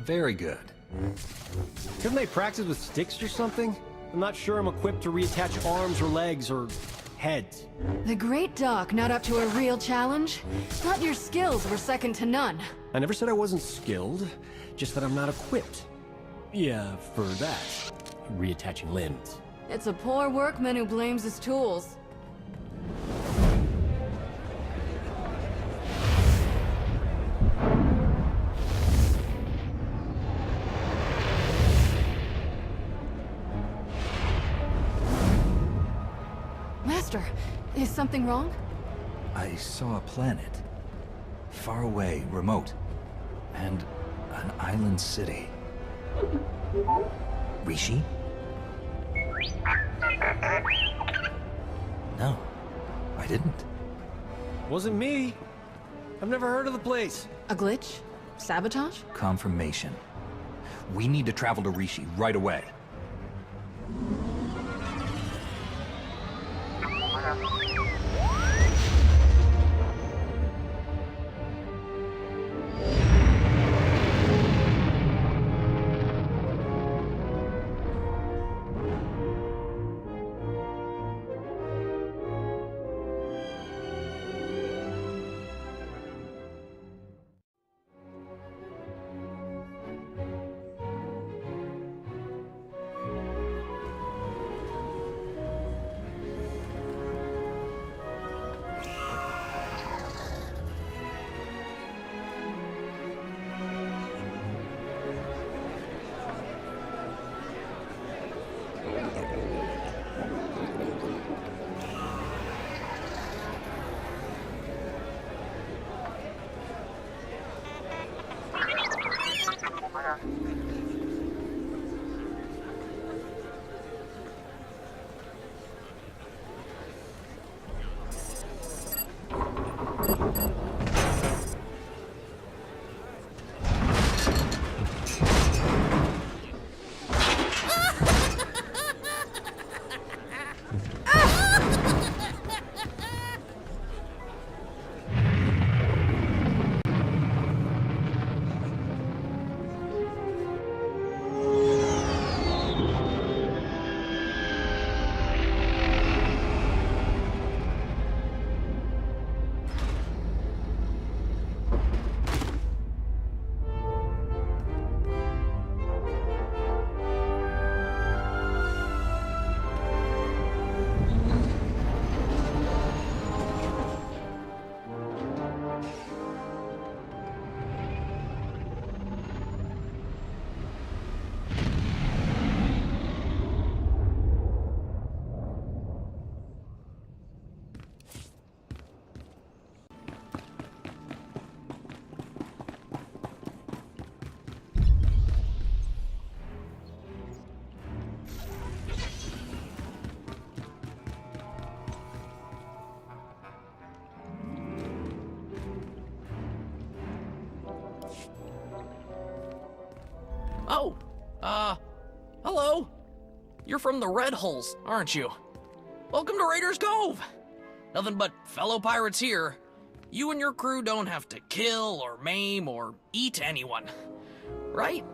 Very good. Couldn't they practice with sticks or something? I'm not sure I'm equipped to reattach arms or legs or heads. The Great Doc not up to a real challenge? Thought your skills were second to none. I never said I wasn't skilled, just that I'm not equipped. Yeah, for that. Reattaching limbs. It's a poor workman who blames his tools. Master, is something wrong? I saw a planet. Far away, remote. And an island city. Rishi? No, I didn't. Wasn't me. I've never heard of the place. A glitch? Sabotage? Confirmation. We need to travel to Rishi right away. Oh, hello. You're from the Red Hulls, aren't you? Welcome to Raiders Cove. Nothing but fellow pirates here. You and your crew don't have to kill or maim or eat anyone, right?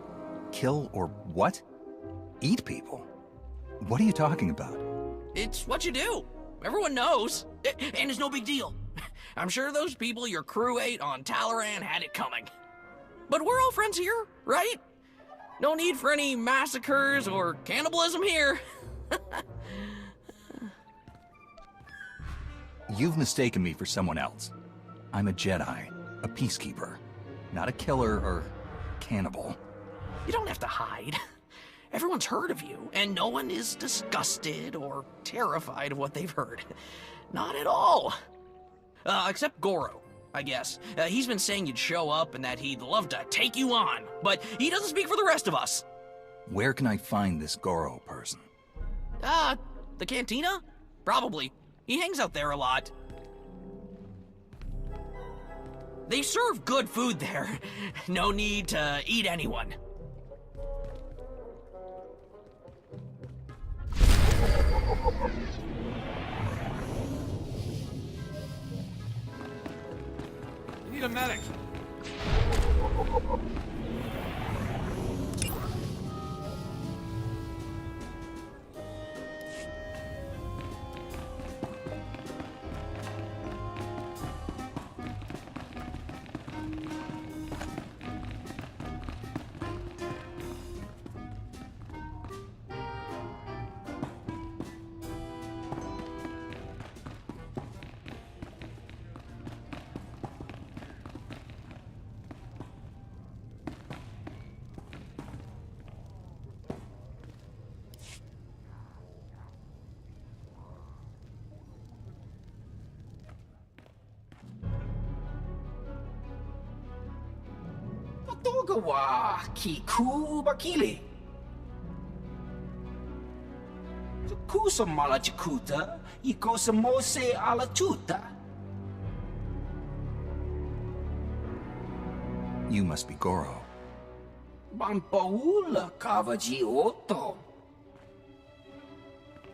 Kill or what? Eat people? What are you talking about? It's what you do. Everyone knows. And it's no big deal. I'm sure those people your crew ate on Dayclarion had it coming. But we're all friends here, right? No need for any massacres or cannibalism here. You've mistaken me for someone else. I'm a Jedi, a peacekeeper, not a killer or cannibal. You don't have to hide. Everyone's heard of you, and no one is disgusted or terrified of what they've heard. Not at all. Except Goro, I guess. He's been saying you'd show up and that he'd love to take you on, but he doesn't speak for the rest of us. Where can I find this Goro person? The cantina? Probably. He hangs out there a lot. They serve good food there. No need to eat anyone. You need a medic. Toga wa kiku bakili. Kusa mala jakuta, ikosa mose ala tuta. You must be Goro. Bampaula kavaji oto.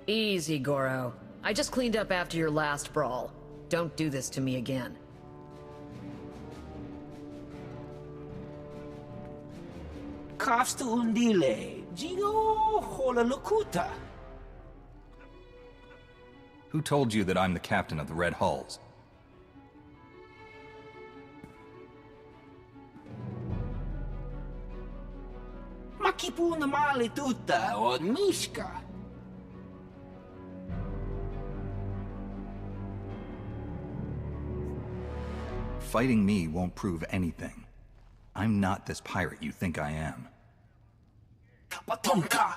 Easy, Goro. I just cleaned up after your last brawl. Don't do this to me again. Kafsta undile, Gio hola lukuta. Who told you that I'm the captain of the Red Hulls? Makipuna mali tuta o mishka. Fighting me won't prove anything. I'm not this pirate you think I am. Patonka.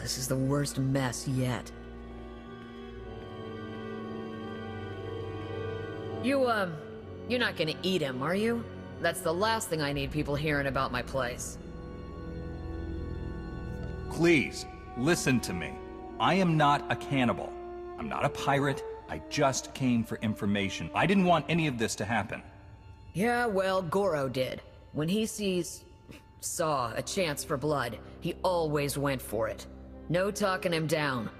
This is the worst mess yet. You're not gonna eat him, are you? That's the last thing I need people hearing about my place. Please, listen to me. I am not a cannibal. I'm not a pirate. I just came for information. I didn't want any of this to happen. Yeah, well, Goro did. When he saw a chance for blood, he always went for it. No talking him down.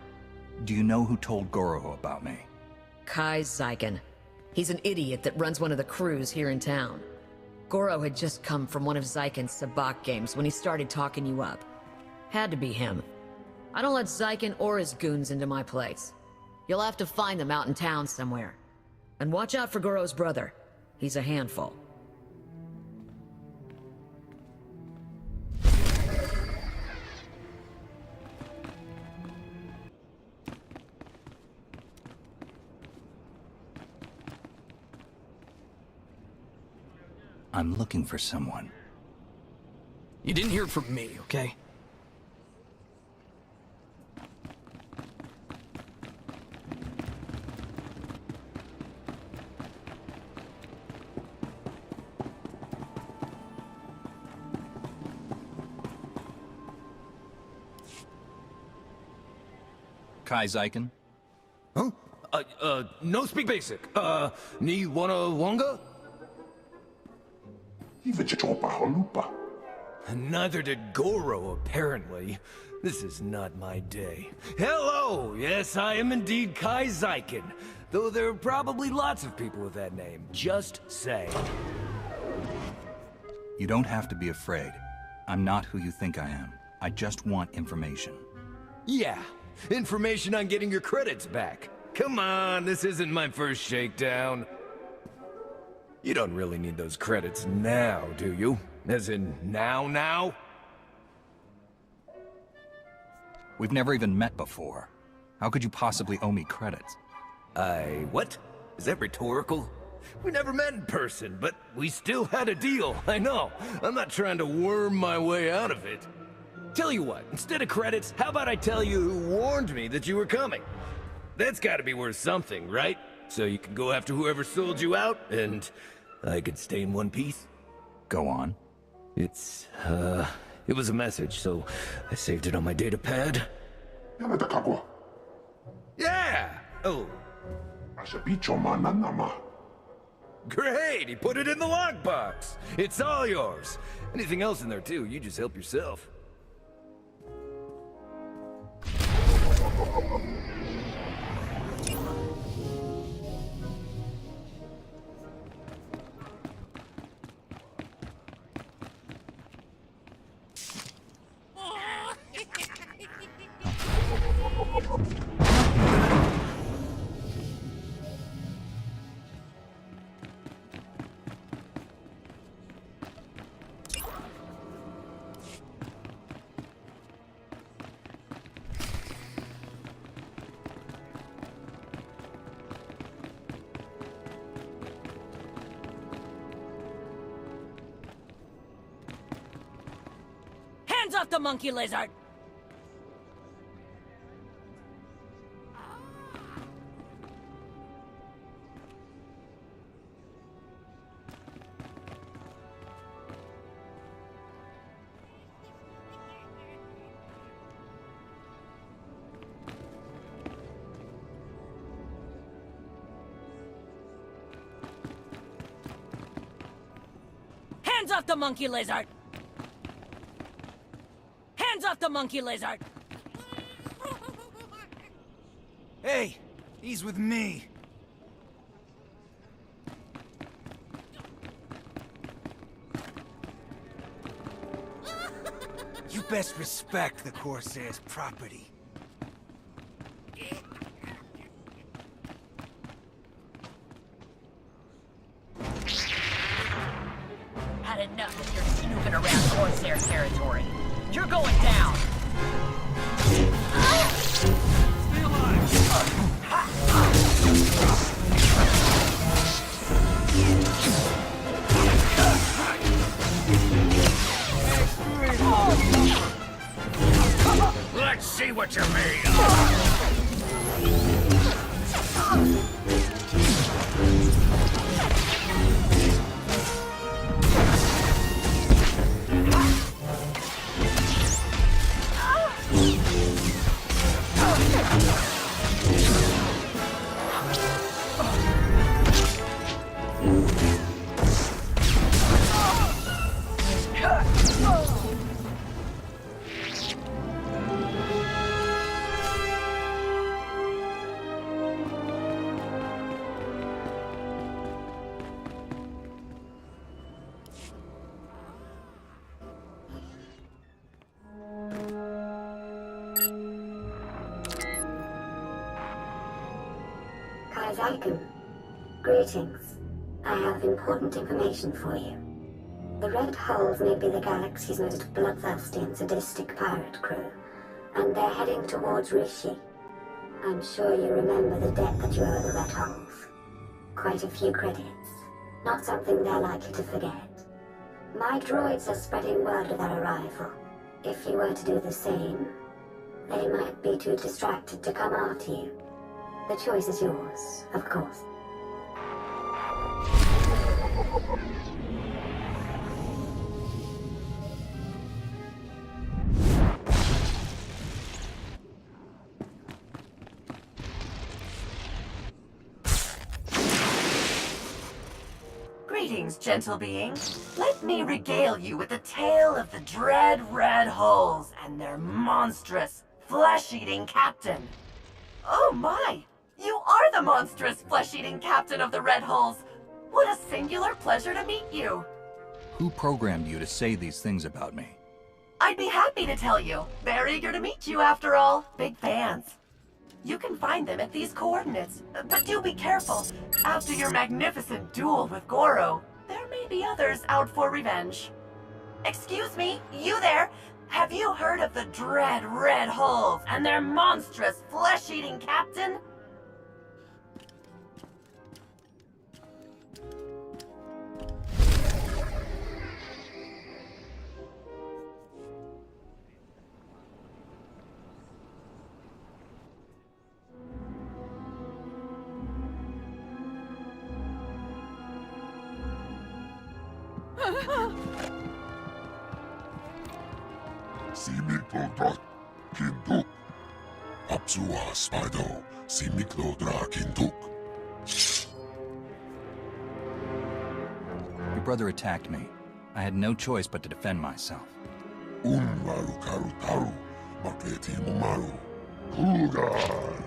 Do you know who told Goro about me? Kai Zyken. He's an idiot that runs one of the crews here in town. Goro had just come from one of Zyken's sabak games when he started talking you up. Had to be him. I don't let Zyken or his goons into my place. You'll have to find them out in town somewhere. And watch out for Goro's brother. He's a handful. I'm looking for someone. You didn't hear it from me, okay? Kai Zyken? Huh? No speak basic. Ni wanna wonga? Neither did Goro, apparently. This is not my day. Hello! Yes, I am indeed Kai Zyken. Though there are probably lots of people with that name. Just say. You don't have to be afraid. I'm not who you think I am. I just want information. Yeah, information on getting your credits back. Come on, this isn't my first shakedown. You don't really need those credits now, do you? As in, now? We've never even met before. How could you possibly owe me credits? What? Is that rhetorical? We never met in person, but we still had a deal, I know. I'm not trying to worm my way out of it. Tell you what, instead of credits, how about I tell you who warned me that you were coming? That's gotta be worth something, right? So you can go after whoever sold you out, and I could stay in one piece? Go on. It was a message, so I saved it on my data pad. Yeah! Oh. Great! He put it in the lockbox! It's all yours! Anything else in there too, you just help yourself. Hands off the monkey lizard! Hands off the monkey lizard! Hands off the monkey lizard! Hey, he's with me. You best respect the Corsair's property. Had enough of your snooping around Corsair territory. You're going down! Stay alive! Let's see what you're made of. Zyken. Greetings. I have important information for you. The Red Hulls may be the galaxy's most bloodthirsty and sadistic pirate crew, and they're heading towards Rishi. I'm sure you remember the debt that you owe the Red Hulls. Quite a few credits. Not something they're likely to forget. My droids are spreading word of their arrival. If you were to do the same, they might be too distracted to come after you. The choice is yours, of course. Greetings, gentle being. Let me regale you with the tale of the dread Red Hulls and their monstrous, flesh-eating captain. Oh my! You are the monstrous, flesh-eating captain of the Red Hulls! What a singular pleasure to meet you! Who programmed you to say these things about me? I'd be happy to tell you. They're eager to meet you after all. Big fans. You can find them at these coordinates, but do be careful. After your magnificent duel with Goro, there may be others out for revenge. Excuse me, you there? Have you heard of the dread Red Hulls and their monstrous, flesh-eating captain? Simiklodra Kinduk. Apsua Spido, Simiklodra Kinduk. Your brother attacked me. I had no choice but to defend myself. Unmaru Karutaru, Maketi Mumaru. Kulgar.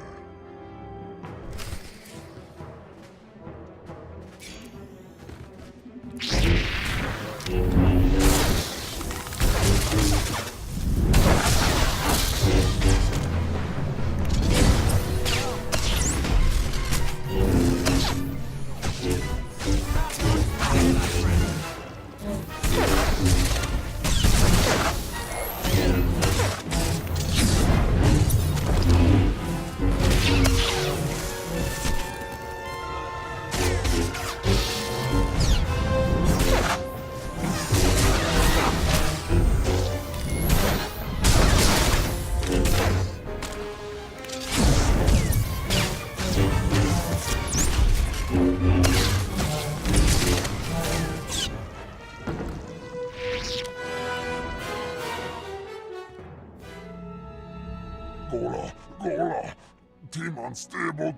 stable.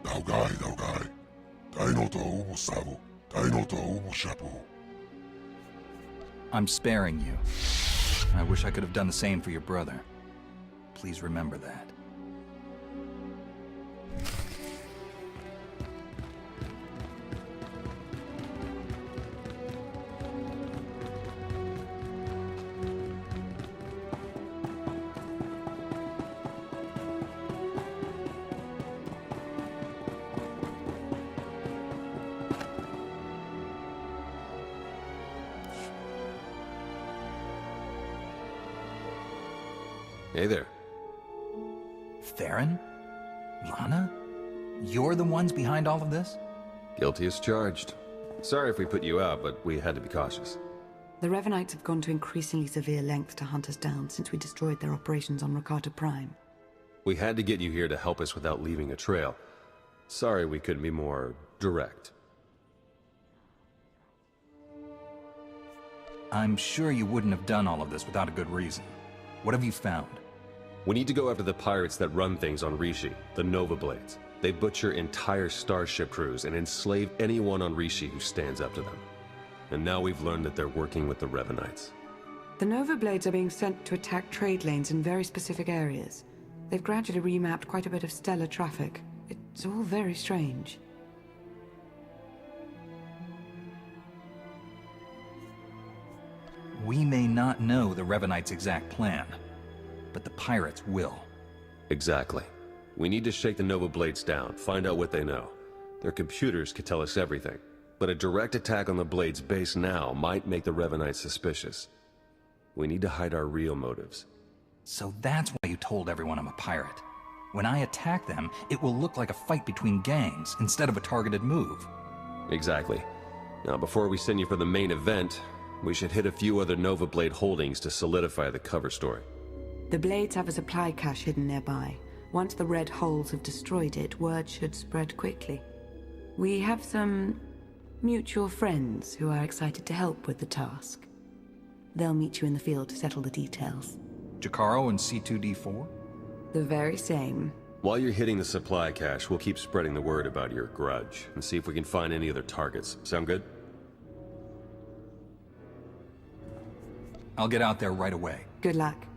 Daugai. Daino to umusabu. Daino to umushabu. I'm sparing you. I wish I could have done the same for your brother. Please remember that. Hey there. Theron? Lana? You're the ones behind all of this? Guilty as charged. Sorry if we put you out, but we had to be cautious. The Revanites have gone to increasingly severe lengths to hunt us down since we destroyed their operations on Rakata Prime. We had to get you here to help us without leaving a trail. Sorry we couldn't be more direct. I'm sure you wouldn't have done all of this without a good reason. What have you found? We need to go after the pirates that run things on Rishi, the Nova Blades. They butcher entire starship crews and enslave anyone on Rishi who stands up to them. And now we've learned that they're working with the Revanites. The Nova Blades are being sent to attack trade lanes in very specific areas. They've gradually remapped quite a bit of stellar traffic. It's all very strange. We may not know the Revanites' exact plan, but the pirates will. Exactly. We need to shake the Nova Blades down, find out what they know. Their computers could tell us everything, but a direct attack on the Blades base now might make the Revanites suspicious. We need to hide our real motives. So that's why you told everyone I'm a pirate. When I attack them, it will look like a fight between gangs instead of a targeted move. Exactly. Now, before we send you for the main event, we should hit a few other Nova Blade holdings to solidify the cover story. The Blades have a supply cache hidden nearby. Once the Red Holes have destroyed it, word should spread quickly. We have some mutual friends who are excited to help with the task. They'll meet you in the field to settle the details. Jakaro and C2D4? The very same. While you're hitting the supply cache, we'll keep spreading the word about your grudge and see if we can find any other targets. Sound good? I'll get out there right away. Good luck.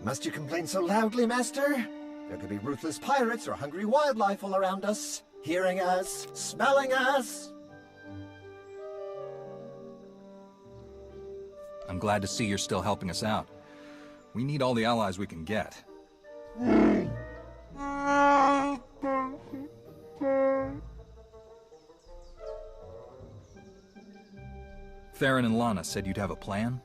Must you complain so loudly, Master? There could be ruthless pirates or hungry wildlife all around us, hearing us, smelling us. I'm glad to see you're still helping us out. We need all the allies we can get. Theron and Lana said you'd have a plan?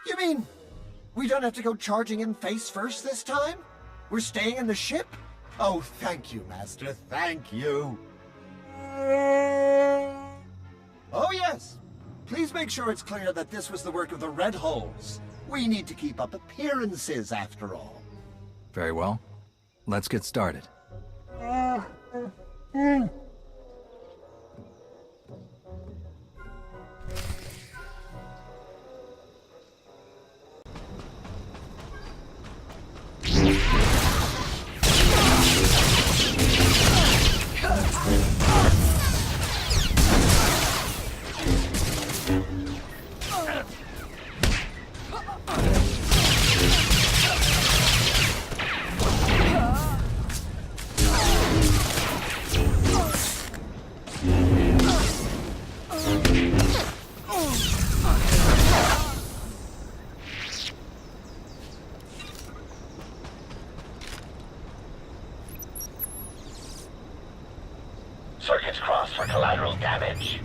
You mean we don't have to go charging in face first this time? We're staying in the ship? Oh, thank you, Master, thank you. Oh, yes. Please make sure it's clear that this was the work of the Red Holes. We need to keep up appearances, after all. Very well. Let's get started. Circuits crossed for collateral damage.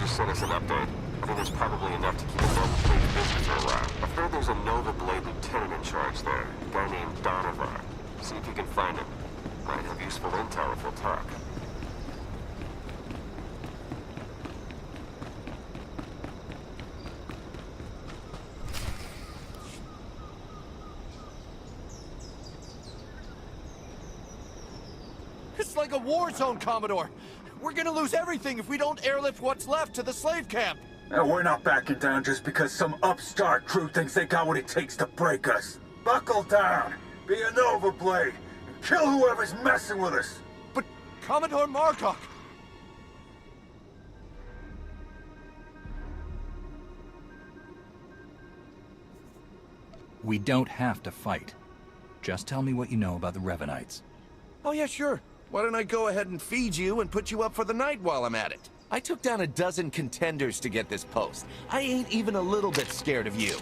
just sent us an update. I think there's probably enough to keep a Nova Blade busy for a while. I've heard there's a Nova Blade lieutenant in charge there, a guy named Donovan. See if you can find him. Might have useful intel if we'll talk. It's like a war zone, Commodore. We're gonna lose everything if we don't airlift what's left to the slave camp. We're not backing down just because some upstart crew thinks they got what it takes to break us. Buckle down, be a Nova Blade, and kill whoever's messing with us. But Commodore Marcock... We don't have to fight. Just tell me what you know about the Revanites. Oh yeah, sure. Why don't I go ahead and feed you and put you up for the night while I'm at it? I took down a dozen contenders to get this post. I ain't even a little bit scared of you.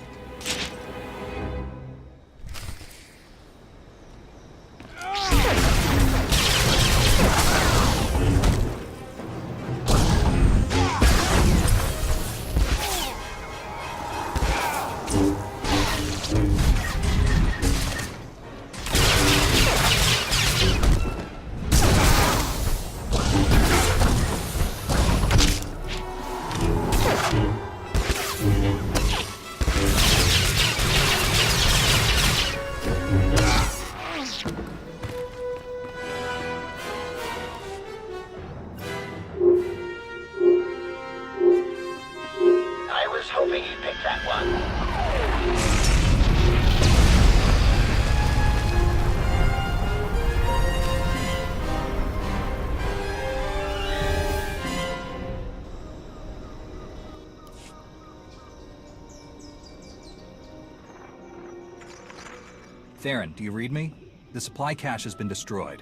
Theron, do you read me? The supply cache has been destroyed.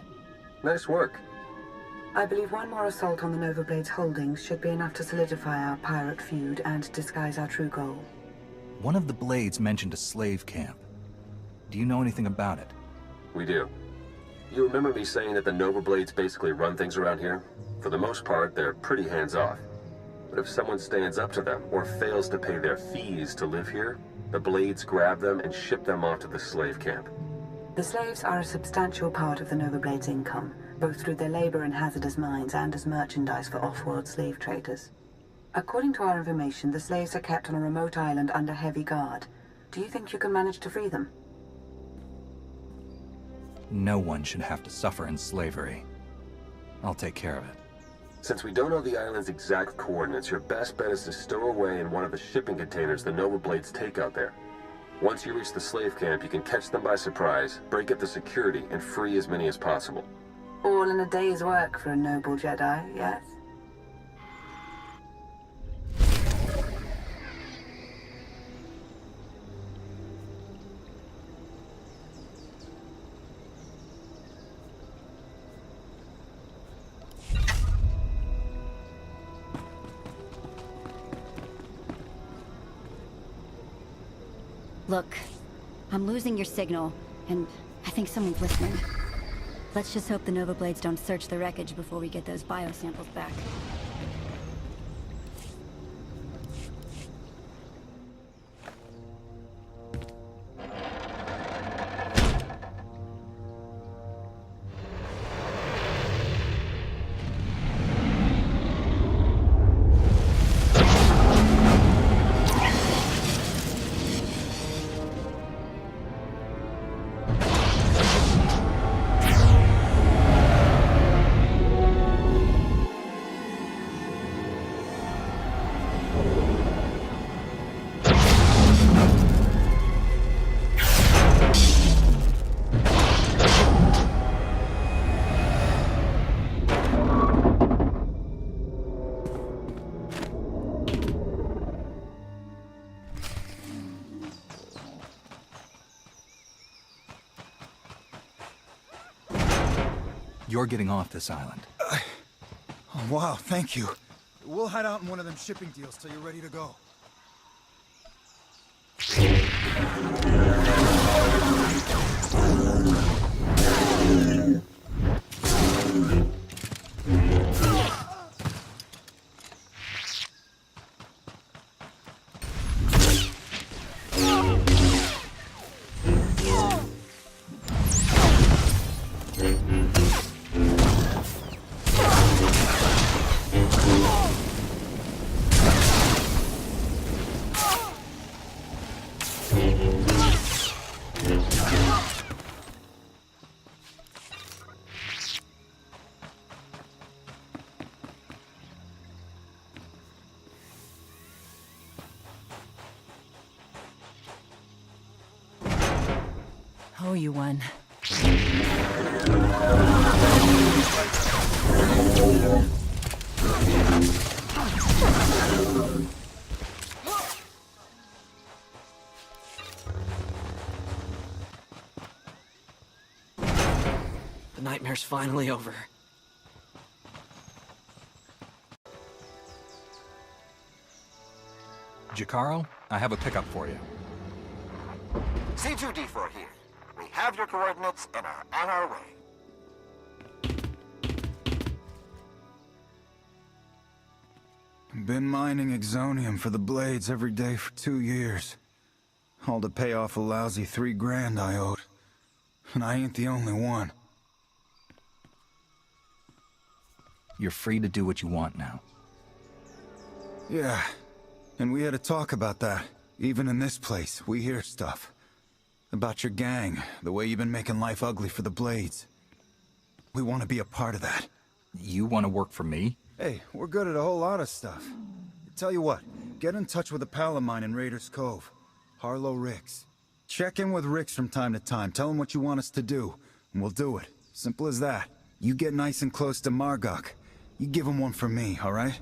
Nice work. I believe one more assault on the Nova Blade's holdings should be enough to solidify our pirate feud and disguise our true goal. One of the Blades mentioned a slave camp. Do you know anything about it? We do. You remember me saying that the Nova Blades basically run things around here? For the most part, they're pretty hands-off. But if someone stands up to them or fails to pay their fees to live here, the Blades grab them and ship them off to the slave camp. The slaves are a substantial part of the Nova Blade's income, both through their labor in hazardous mines and as merchandise for off-world slave traders. According to our information, the slaves are kept on a remote island under heavy guard. Do you think you can manage to free them? No one should have to suffer in slavery. I'll take care of it. Since we don't know the island's exact coordinates, your best bet is to stow away in one of the shipping containers the Nova Blades take out there. Once you reach the slave camp, you can catch them by surprise, break up the security, and free as many as possible. All in a day's work for a noble Jedi, yes? Look, I'm losing your signal, and I think someone's listening. Let's just hope the Nova Blades don't search the wreckage before we get those biosamples back. You're getting off this island. Oh, wow, thank you. We'll hide out in one of them shipping deals till you're ready to go. Oh, you won. The nightmare's finally over. Jakaro, I have a pickup for you. C2D4 here. We have your coordinates and are on our way. Been mining exonium for the blades every day for 2 years. All to pay off a lousy $3 grand I owed. And I ain't the only one. You're free to do what you want now. Yeah, and we had a talk about that. Even in this place, we hear stuff. About your gang, the way you've been making life ugly for the Blades. We want to be a part of that. You want to work for me? Hey, we're good at a whole lot of stuff. Tell you what, get in touch with a pal of mine in Raiders Cove. Harlow Ricks. Check in with Ricks from time to time, tell him what you want us to do, and we'll do it. Simple as that. You get nice and close to Margok. You give him one for me, alright?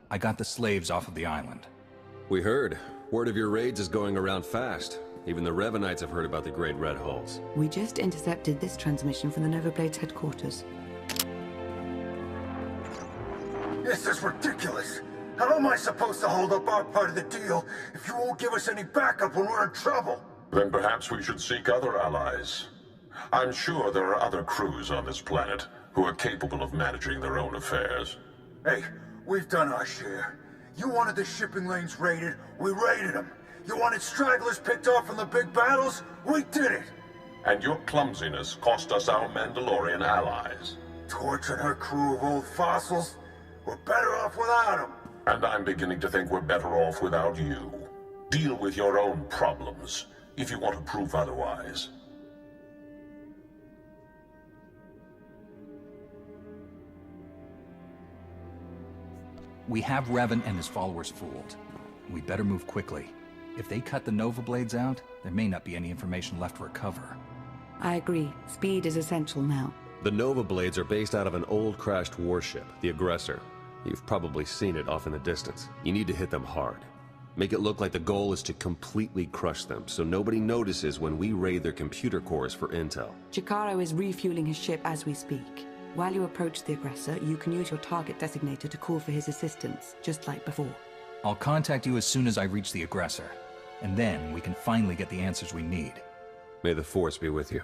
I got the slaves off of the island. We heard. Word of your raids is going around fast. Even the Revanites have heard about the Great Red Hulls. We just intercepted this transmission from the Nova Blades headquarters. This is ridiculous. How am I supposed to hold up our part of the deal if you won't give us any backup when we're in trouble? Then perhaps we should seek other allies. I'm sure there are other crews on this planet who are capable of managing their own affairs. Hey, we've done our share. You wanted the shipping lanes raided, we raided them. You wanted stragglers picked off from the big battles, we did it. And your clumsiness cost us our Mandalorian allies. Torturing her crew of old fossils? We're better off without them. And I'm beginning to think we're better off without you. Deal with your own problems, if you want to prove otherwise. We have Revan and his followers fooled. We better move quickly. If they cut the Nova Blades out, there may not be any information left to recover. I agree. Speed is essential now. The Nova Blades are based out of an old crashed warship, the Aggressor. You've probably seen it off in the distance. You need to hit them hard. Make it look like the goal is to completely crush them, so nobody notices when we raid their computer cores for intel. Jakaro is refueling his ship as we speak. While you approach the Aggressor, you can use your target designator to call for his assistance, just like before. I'll contact you as soon as I reach the Aggressor, and then we can finally get the answers we need. May the Force be with you.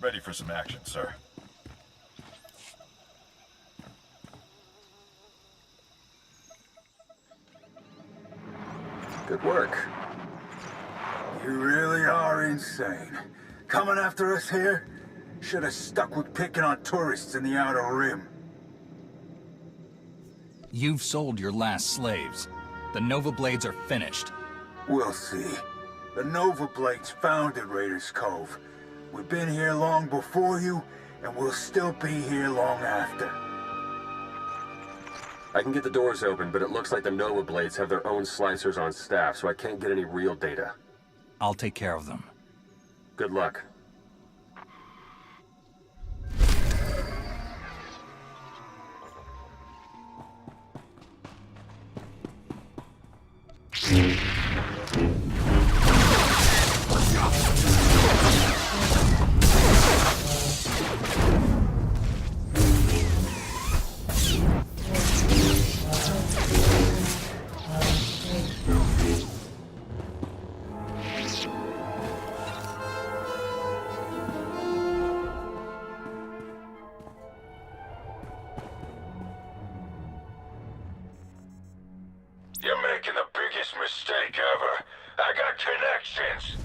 Ready for some action, sir. Good work. You really are insane. Coming after us here? Should have stuck with picking on tourists in the Outer Rim. You've sold your last slaves. The Nova Blades are finished. We'll see. The Nova Blades founded Raiders Cove. We've been here long before you, and we'll still be here long after. I can get the doors open, but it looks like the Nova Blades have their own slicers on staff, so I can't get any real data. I'll take care of them. Good luck. You're making the biggest mistake ever. I got connections.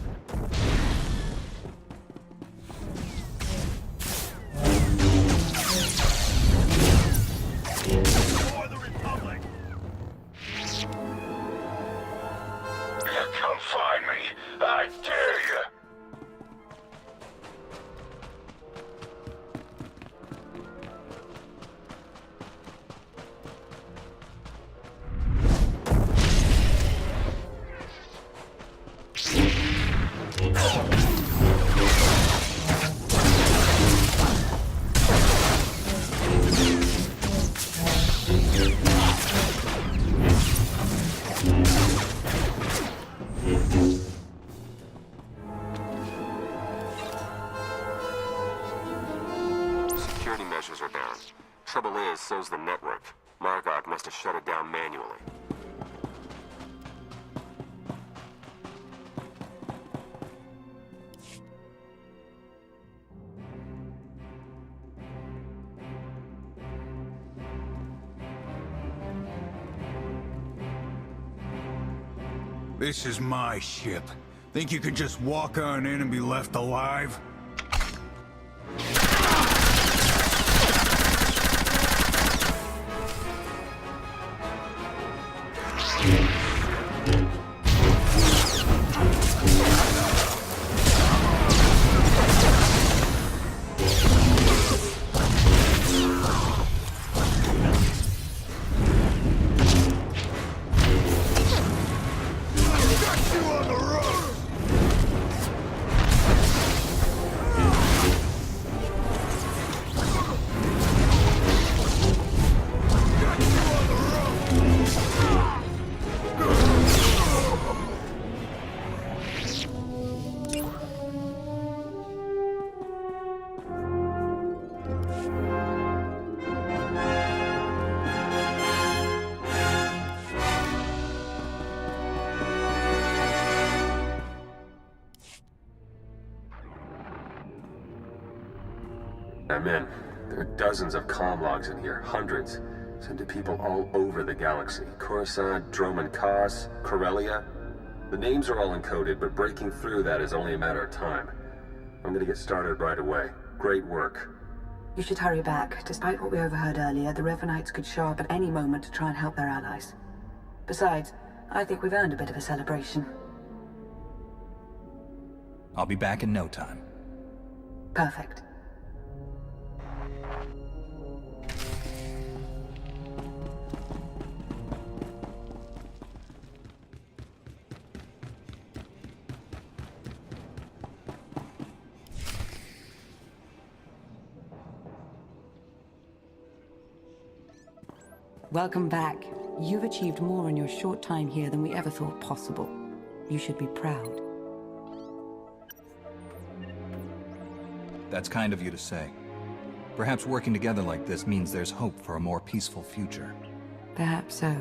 For the Republic. Come find me. I dare you. Security measures are down. Trouble is, so's the network. Margok must have shut it down manually. This is my ship. Think you could just walk on in and be left alive? I'm in. There are dozens of comm logs in here, hundreds. Sent to people all over the galaxy. Coruscant, Droman Kos, Corellia. The names are all encoded, but breaking through that is only a matter of time. I'm gonna get started right away. Great work. You should hurry back. Despite what we overheard earlier, the Revanites could show up at any moment to try and help their allies. Besides, I think we've earned a bit of a celebration. I'll be back in no time. Perfect. Welcome back. You've achieved more in your short time here than we ever thought possible. You should be proud. That's kind of you to say. Perhaps working together like this means there's hope for a more peaceful future. Perhaps so.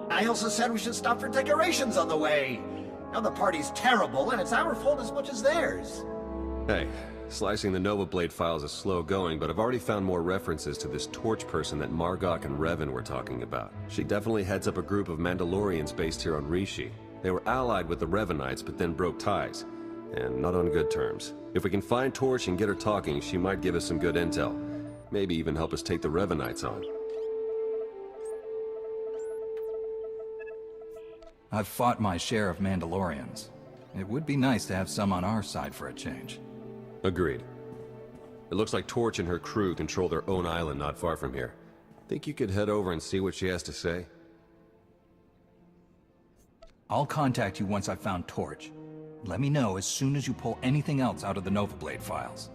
I also said we should stop for decorations on the way. Now the party's terrible, and it's our fault as much as theirs. Hey, slicing the Nova Blade files is slow going, but I've already found more references to this Torch person that Margok and Revan were talking about. She definitely heads up a group of Mandalorians based here on Rishi. They were allied with the Revanites, but then broke ties. And not on good terms. If we can find Torch and get her talking, she might give us some good intel. Maybe even help us take the Revanites on. I've fought my share of Mandalorians. It would be nice to have some on our side for a change. Agreed. It looks like Torch and her crew control their own island not far from here. Think you could head over and see what she has to say? I'll contact you once I've found Torch. Let me know as soon as you pull anything else out of the Nova Blade files.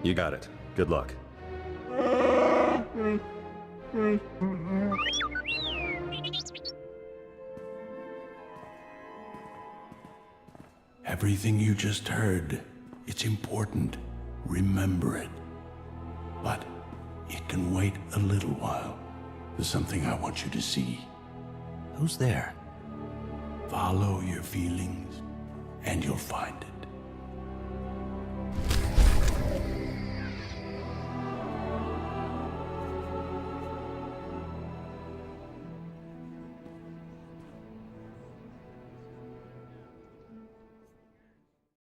You got it. Good luck. Everything you just heard, it's important. Remember it. But it can wait a little while. There's something I want you to see. Who's there? Follow your feelings, and you'll find it.